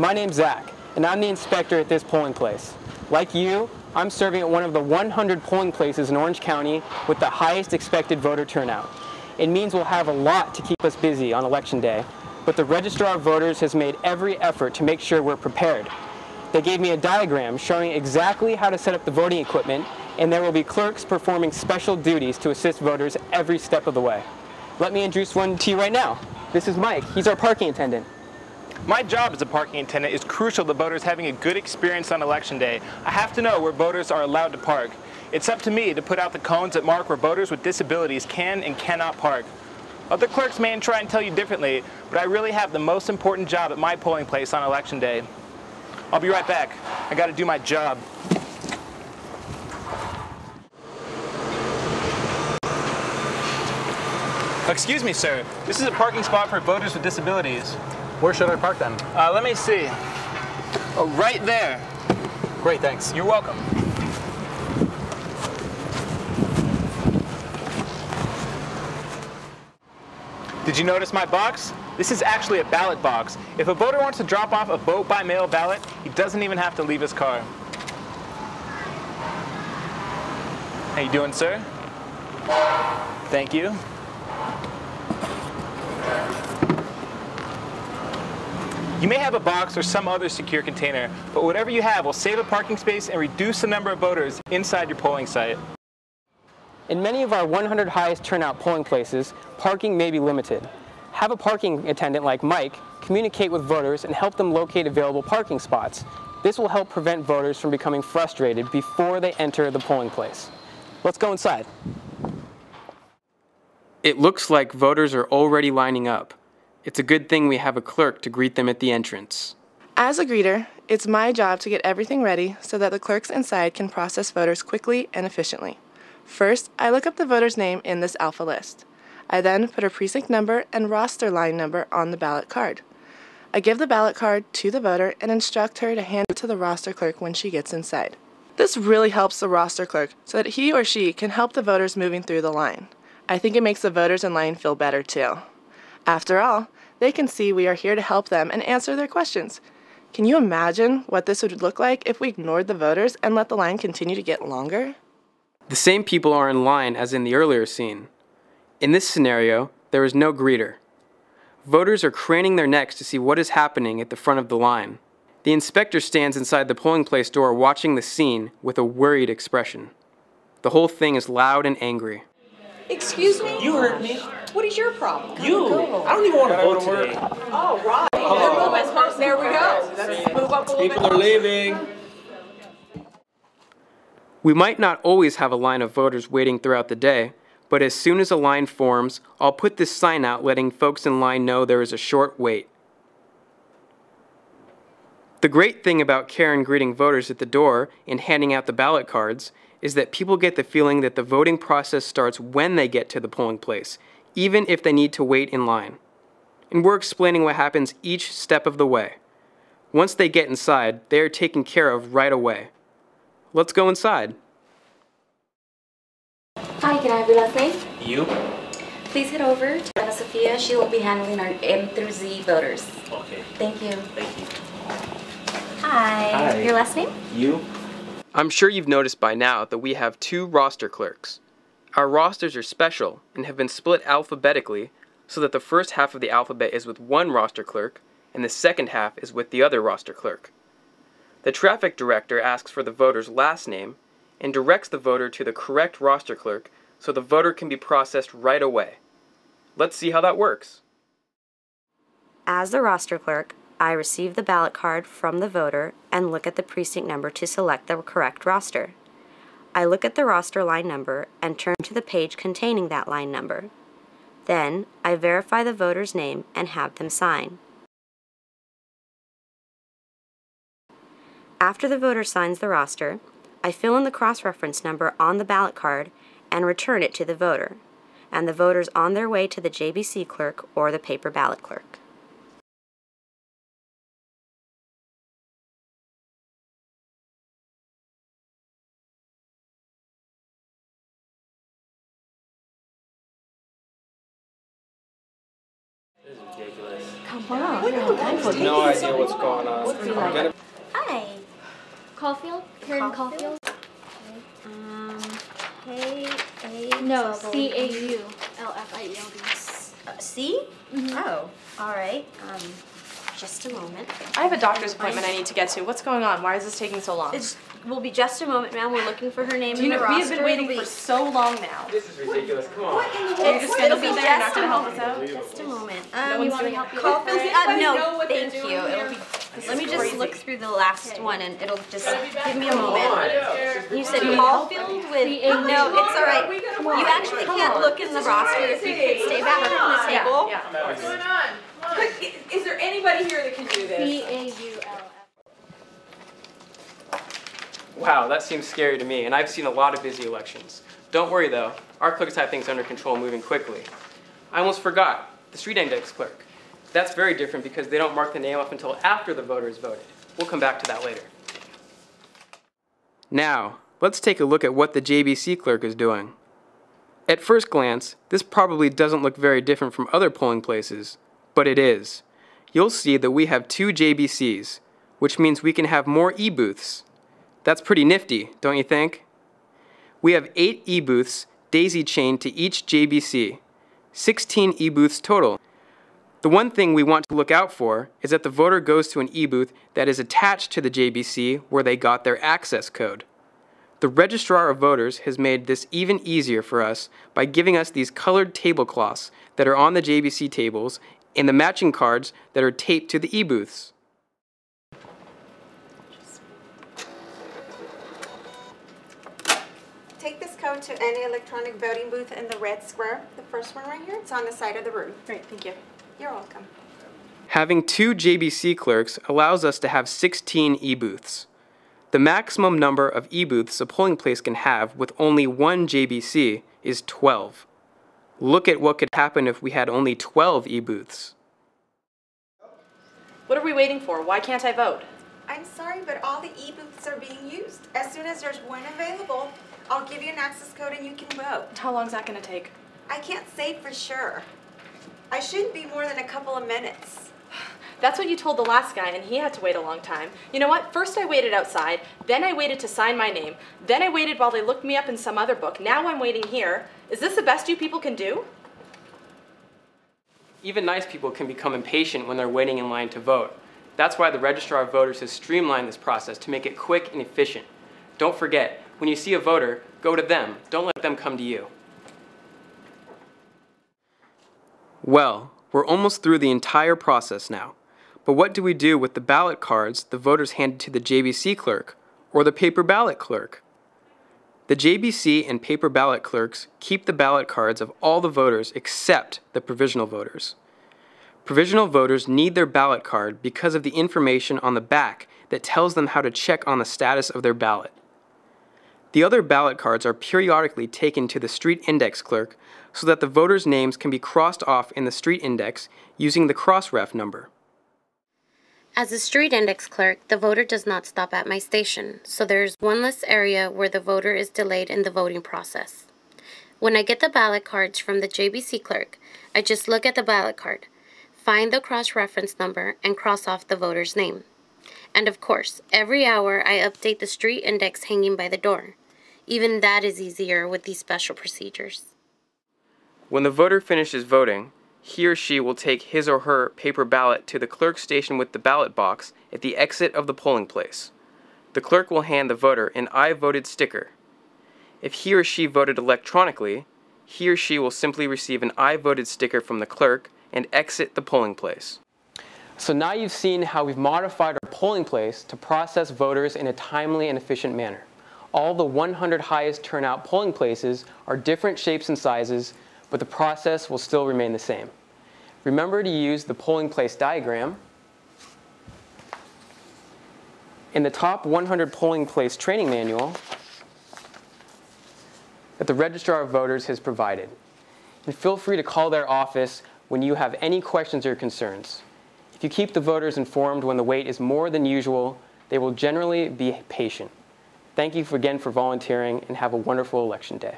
My name's Zach, and I'm the inspector at this polling place. Like you, I'm serving at one of the 100 polling places in Orange County with the highest expected voter turnout. It means we'll have a lot to keep us busy on Election Day, but the Registrar of Voters has made every effort to make sure we're prepared. They gave me a diagram showing exactly how to set up the voting equipment, and there will be clerks performing special duties to assist voters every step of the way. Let me introduce one to you right now. This is Mike. He's our parking attendant. My job as a parking attendant is crucial to voters having a good experience on Election Day. I have to know where voters are allowed to park. It's up to me to put out the cones that mark where voters with disabilities can and cannot park. Other clerks may try and tell you differently, but I really have the most important job at my polling place on Election Day. I'll be right back. I gotta do my job. Excuse me, sir. This is a parking spot for voters with disabilities. Where should I park then? Let me see. Oh, right there. Great, thanks. You're welcome. Did you notice my box? This is actually a ballot box. If a voter wants to drop off a vote by mail ballot, he doesn't even have to leave his car. How you doing, sir? Thank you. You may have a box or some other secure container, but whatever you have will save a parking space and reduce the number of voters inside your polling site. In many of our 100 highest turnout polling places, parking may be limited. Have a parking attendant like Mike communicate with voters and help them locate available parking spots. This will help prevent voters from becoming frustrated before they enter the polling place. Let's go inside. It looks like voters are already lining up. It's a good thing we have a clerk to greet them at the entrance. As a greeter, it's my job to get everything ready so that the clerks inside can process voters quickly and efficiently. First, I look up the voter's name in this alpha list. I then put her precinct number and roster line number on the ballot card. I give the ballot card to the voter and instruct her to hand it to the roster clerk when she gets inside. This really helps the roster clerk so that he or she can help the voters moving through the line. I think it makes the voters in line feel better too. After all, they can see we are here to help them and answer their questions. Can you imagine what this would look like if we ignored the voters and let the line continue to get longer? The same people are in line as in the earlier scene. In this scenario, there is no greeter. Voters are craning their necks to see what is happening at the front of the line. The inspector stands inside the polling place door watching the scene with a worried expression. The whole thing is loud and angry. Excuse me? You heard me. What is your problem? You. I don't even want to vote today. Oh, right. There we go. Let's move up a little bit. People are leaving. We might not always have a line of voters waiting throughout the day, but as soon as a line forms, I'll put this sign out letting folks in line know there is a short wait. The great thing about Karen greeting voters at the door and handing out the ballot cards is that people get the feeling that the voting process starts when they get to the polling place, even if they need to wait in line. And we're explaining what happens each step of the way. Once they get inside, they are taken care of right away. Let's go inside. Hi, can I have your last name? You? Please head over to Anna Sophia. She will be handling our M through Z voters. Okay. Thank you. Thank you. Hi. Your last name? You? I'm sure you've noticed by now that we have 2 roster clerks. Our rosters are special and have been split alphabetically so that the first half of the alphabet is with one roster clerk and the second half is with the other roster clerk. The traffic director asks for the voter's last name and directs the voter to the correct roster clerk so the voter can be processed right away. Let's see how that works. As the roster clerk, I receive the ballot card from the voter and look at the precinct number to select the correct roster. I look at the roster line number and turn to the page containing that line number. Then, I verify the voter's name and have them sign. After the voter signs the roster, I fill in the cross-reference number on the ballot card and return it to the voter, and the voter's on their way to the JBC clerk or the paper ballot clerk. This is ridiculous. Come on. No idea what's going on. Hi. Caulfield? Karen Caulfield? No, C-A-U-L-F-I-E-L-D. C? Oh, all right. Just a moment. I have a doctor's appointment I need to get to. What's going on? Why is this taking so long? It will be just a moment, ma'am. We're looking for her name in the we roster. have been waiting for so long now. This is ridiculous. Come on. You're just going to sit there and not going to help us out? Just a moment. You want to help you? No, thank you. It'll be. Let me just look through the last one, and it'll just give me a moment. You said Caulfield with no. It's all right. You actually can't look in the roster if you could stay back from the table. What's going on? Is there anybody here that can do this? C-A-U-L-F. Wow, that seems scary to me, and I've seen a lot of busy elections. Don't worry though, our clerks have things under control moving quickly. I almost forgot, the street index clerk. That's very different because they don't mark the name up until after the voter is voted. We'll come back to that later. Now, let's take a look at what the JBC clerk is doing. At first glance, this probably doesn't look very different from other polling places, but it is. You'll see that we have 2 JBCs, which means we can have more e-booths. That's pretty nifty, don't you think? We have 8 e-booths daisy-chained to each JBC, 16 e-booths total. The one thing we want to look out for is that the voter goes to an e-booth that is attached to the JBC where they got their access code. The Registrar of Voters has made this even easier for us by giving us these colored tablecloths that are on the JBC tables and the matching cards that are taped to the e-booths. Take this code to any electronic voting booth in the red square, the first one right here. It's on the side of the room. Great, thank you. You're welcome. Having 2 JBC clerks allows us to have 16 e-booths. The maximum number of e-booths a polling place can have with only 1 JBC is 12. Look at what could happen if we had only 12 e-booths. What are we waiting for? Why can't I vote? I'm sorry, but all the e-booths are being used. As soon as there's one available, I'll give you an access code and you can vote. How long is that going to take? I can't say for sure. I shouldn't be more than a couple of minutes. That's what you told the last guy, and he had to wait a long time. You know what? First I waited outside, then I waited to sign my name, then I waited while they looked me up in some other book. Now I'm waiting here. Is this the best you people can do? Even nice people can become impatient when they're waiting in line to vote. That's why the Registrar of Voters has streamlined this process to make it quick and efficient. Don't forget, when you see a voter, go to them. Don't let them come to you. Well, we're almost through the entire process now. But what do we do with the ballot cards the voters handed to the JBC clerk or the paper ballot clerk? The JBC and paper ballot clerks keep the ballot cards of all the voters except the provisional voters. Provisional voters need their ballot card because of the information on the back that tells them how to check on the status of their ballot. The other ballot cards are periodically taken to the street index clerk so that the voters' names can be crossed off in the street index using the cross-ref number. As a street index clerk, the voter does not stop at my station, so there is one less area where the voter is delayed in the voting process. When I get the ballot cards from the JBC clerk, I just look at the ballot card, find the cross-reference number, and cross off the voter's name. And of course, every hour I update the street index hanging by the door. Even that is easier with these special procedures. When the voter finishes voting, he or she will take his or her paper ballot to the clerk's station with the ballot box at the exit of the polling place. The clerk will hand the voter an I voted sticker. If he or she voted electronically, he or she will simply receive an I voted sticker from the clerk and exit the polling place. So now you've seen how we've modified our polling place to process voters in a timely and efficient manner. All the 100 highest turnout polling places are different shapes and sizes, but the process will still remain the same. Remember to use the polling place diagram in the top 100 polling place training manual that the Registrar of Voters has provided. And feel free to call their office when you have any questions or concerns. If you keep the voters informed when the wait is more than usual, they will generally be patient. Thank you again for volunteering and have a wonderful election day.